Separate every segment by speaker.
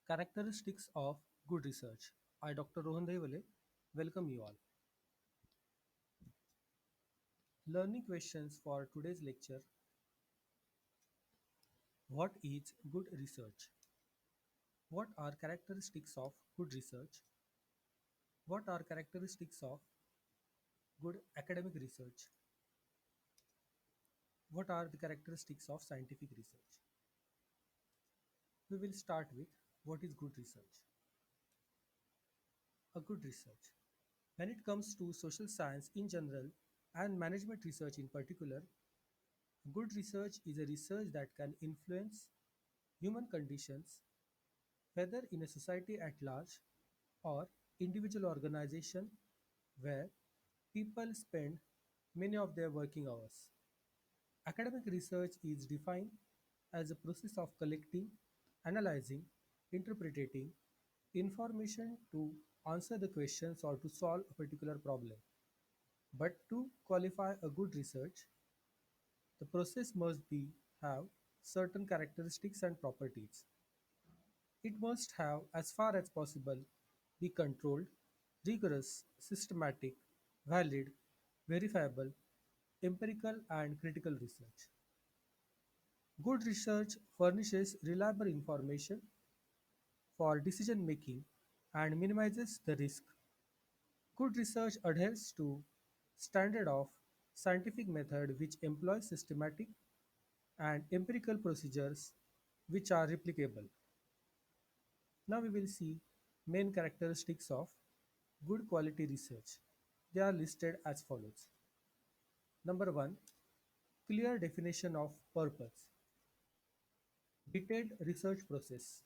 Speaker 1: Characteristics of good research. I, Dr. Rohan Devale, welcome you all. Learning questions for today's lecture. What is good research? What are characteristics of good research? What are characteristics of good academic research? What are the characteristics of scientific research? We will start with what is good research. A good research. When it comes to social science in general and management research in particular, good research is a research that can influence human conditions, whether in a society at large or individual organization where people spend many of their working hours. Academic research is defined as a process of collecting, analyzing, interpreting information to answer the questions or to solve a particular problem. But to qualify a good research, the process must be have certain characteristics and properties. It must have, as far as possible, be controlled, rigorous, systematic, valid, verifiable, empirical and critical research. Good research furnishes reliable information for decision making and minimizes the risk. Good research adheres to standard of scientific method which employs systematic and empirical procedures which are replicable. Now we will see main characteristics of good quality research. They are listed as follows. Number 1, clear definition of purpose. Detailed research process.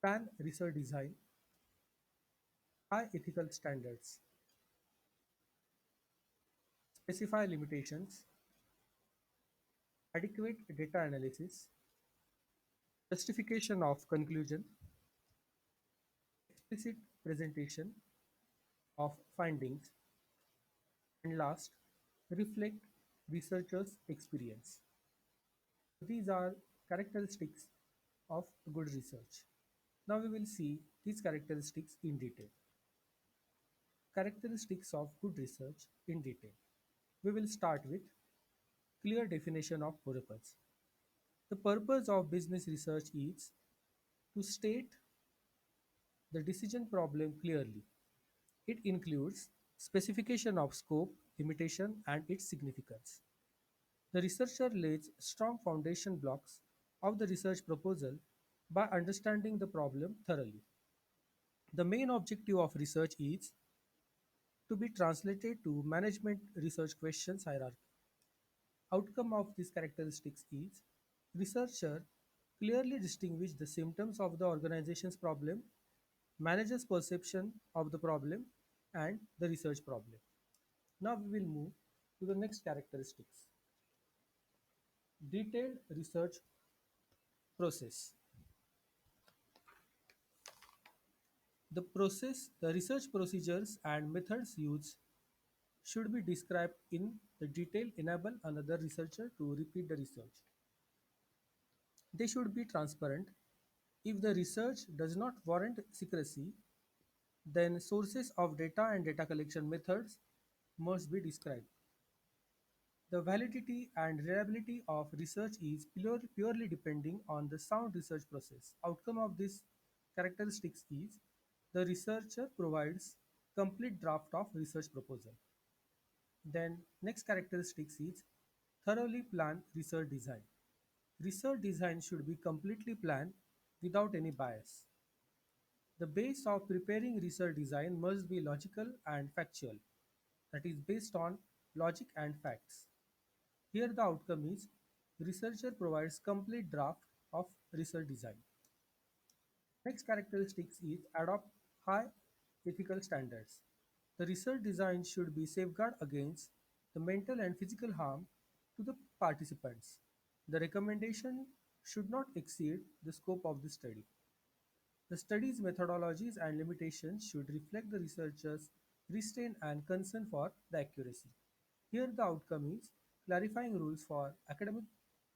Speaker 1: Plan research design. High ethical standards. Specify limitations. Adequate data analysis. Justification of conclusion. Explicit presentation of findings. And last, reflect researchers' experience. These are characteristics of good research. Now we will see these characteristics in detail. Characteristics of good research in detail. We will start with clear definition of purpose. The purpose of business research is to state the decision problem clearly. It includes specification of scope, limitation, and its significance. The researcher lays strong foundation blocks of the research proposal by understanding the problem thoroughly. The main objective of research is to be translated to management research questions hierarchy. Outcome of these characteristics is researcher clearly distinguish the symptoms of the organization's problem, manager's perception of the problem, and the research problem. Now we will move to the next characteristics. Detailed research process. The research procedures and methods used should be described in the detail enable another researcher to repeat the research. They should be transparent. If the research does not warrant secrecy, then sources of data and data collection methods must be described. The validity and reliability of research is purely depending on the sound research process. Outcome of this characteristics is the researcher provides complete draft of research proposal. Then next characteristics is thoroughly planned research design. Research design should be completely planned without any bias. The base of preparing research design must be logical and factual, that is based on logic and facts. Here the outcome is researcher provides complete draft of research design. Next characteristics is adopt high ethical standards. The research design should be safeguard against the mental and physical harm to the participants. The recommendation should not exceed the scope of the study. The study's methodologies and limitations should reflect the researcher's restraint and concern for the accuracy. Here the outcome is clarifying rules for academic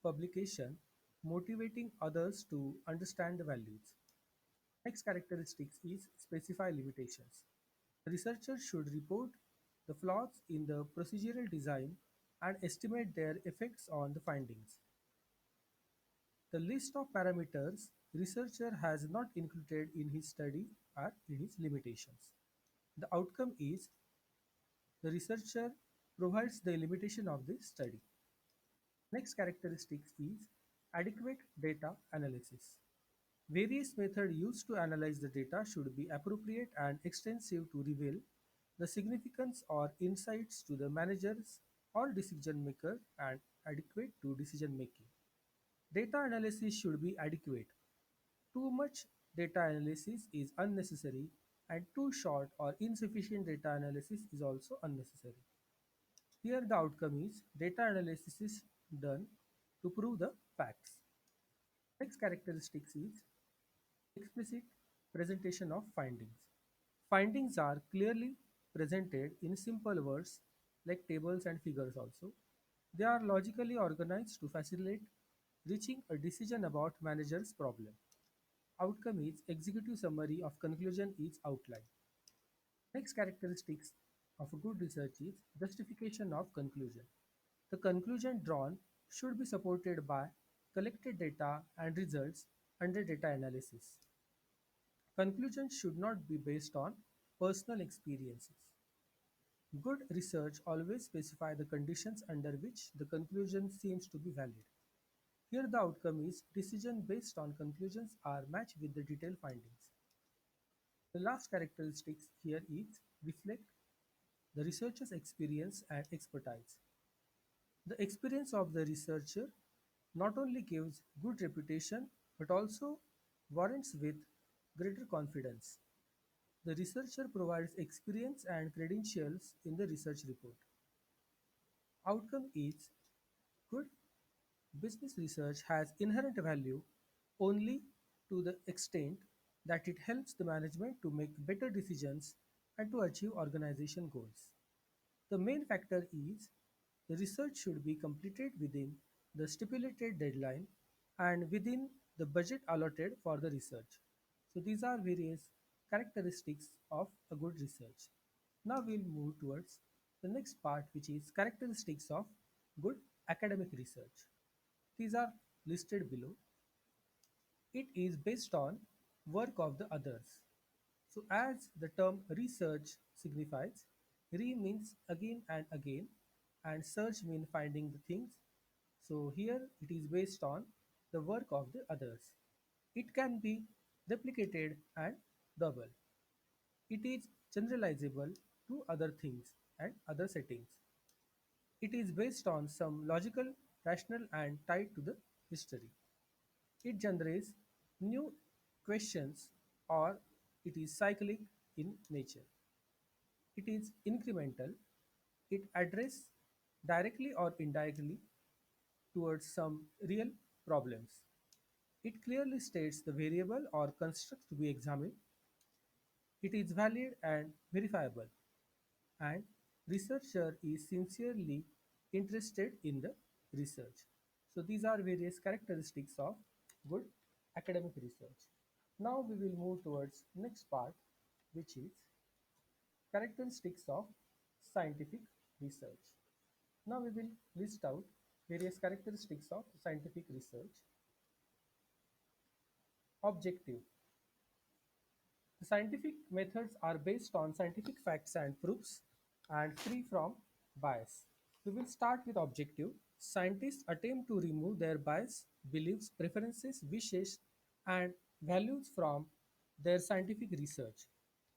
Speaker 1: publication motivating others to understand the values. Next characteristics is specify limitations. Researchers should report the flaws in the procedural design and estimate their effects on the findings. The list of parameters researcher has not included in his study are in his limitations. The outcome is the researcher provides the limitation of the study. Next characteristics is adequate data analysis. Various methods used to analyze the data should be appropriate and extensive to reveal the significance or insights to the managers or decision maker and adequate to decision making. Data analysis should be adequate. Too much data analysis is unnecessary and too short or insufficient data analysis is also unnecessary. Here the outcome is data analysis is done to prove the facts. Next characteristics is explicit presentation of findings. Findings are clearly presented in simple words like tables and figures also. They are logically organized to facilitate reaching a decision about manager's problem. Outcome is executive summary of conclusion is outlined. Next characteristics of a good research is justification of conclusion. The conclusion drawn should be supported by collected data and results under data analysis. Conclusions should not be based on personal experiences. Good research always specify the conditions under which the conclusion seems to be valid. Here the outcome is decision based on conclusions are matched with the detailed findings. The last characteristics here is reflect the researcher's experience and expertise. The experience of the researcher not only gives good reputation but also warrants with greater confidence. The researcher provides experience and credentials in the research report. Outcome is good business research has inherent value only to the extent that it helps the management to make better decisions and to achieve organization goals. The main factor is the research should be completed within the stipulated deadline and within the budget allotted for the research. So these are various characteristics of a good research. Now we'll move towards the next part, which is characteristics of good academic research. These are listed below. It is based on work of the others. So as the term research signifies, re means again and again and search means finding the things. So here it is based on the work of the others. It can be replicated and double. It is generalizable to other things and other settings. It is based on some logical, rational and tied to the history. It generates new questions or it is cyclic in nature. It is incremental. It addresses directly or indirectly towards some real problems. It clearly states the variable or construct to be examined. It is valid and verifiable, and researcher is sincerely interested in the research. So these are various characteristics of good academic research. Now we will move towards next part, which is characteristics of scientific research. Now we will list out various characteristics of scientific research. Objective. The scientific methods are based on scientific facts and proofs and free from bias. We will start with objective. Scientists attempt to remove their bias, beliefs, preferences, wishes, and values from their scientific research.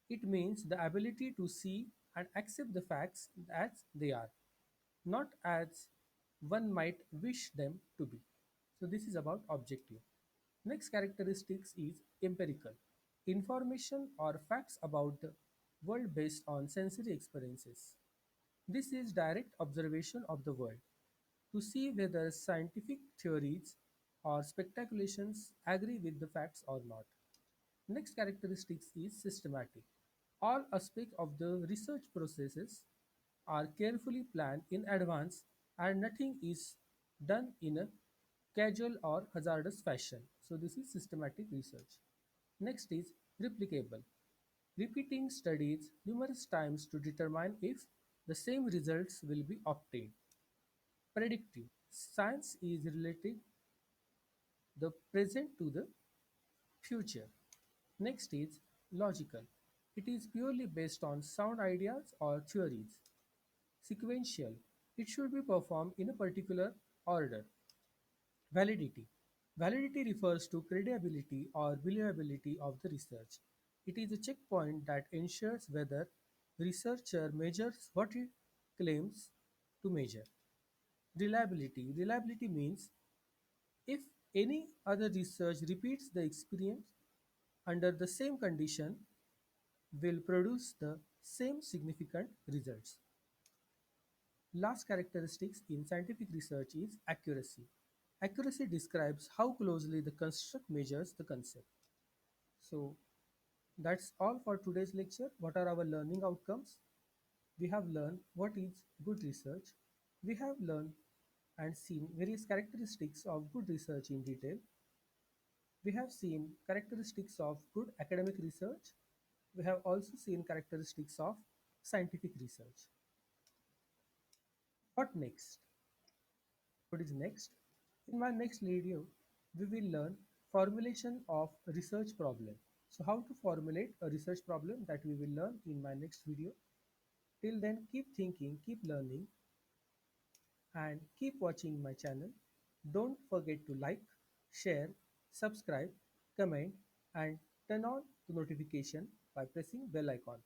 Speaker 1: It means the ability to see and accept the facts as they are, not as one might wish them to be. So this is about objective. Next characteristics is empirical. Information or facts about the world based on sensory experiences. This is direct observation of the world to see whether scientific theories or speculations agree with the facts or not. Next characteristics is systematic. All aspects of the research processes are carefully planned in advance and nothing is done in a casual or hazardous fashion. So this is systematic research. Next is replicable. Repeating studies numerous times to determine if the same results will be obtained. Predictive. Science is relating the present to the future. Next is logical. It is purely based on sound ideas or theories. Sequential. It should be performed in a particular order. Validity. Validity refers to credibility or believability of the research. It is a checkpoint that ensures whether the researcher measures what it claims to measure. Reliability. Reliability means if any other research repeats the experience under the same condition will produce the same significant results. Last characteristics in scientific research is accuracy. Accuracy describes how closely the construct measures the concept. So that's all for today's lecture. What are our learning outcomes? We have learned what is good research. We have learned and seen various characteristics of good research in detail. We have seen characteristics of good academic research. We have also seen characteristics of scientific research. What next? What is next? In my next video, we will learn formulation of research problem. So how to formulate a research problem that we will learn in my next video. Till then, keep thinking, keep learning, and keep watching my channel. Don't forget to like, share, subscribe, comment, and turn on the notification by pressing bell icon.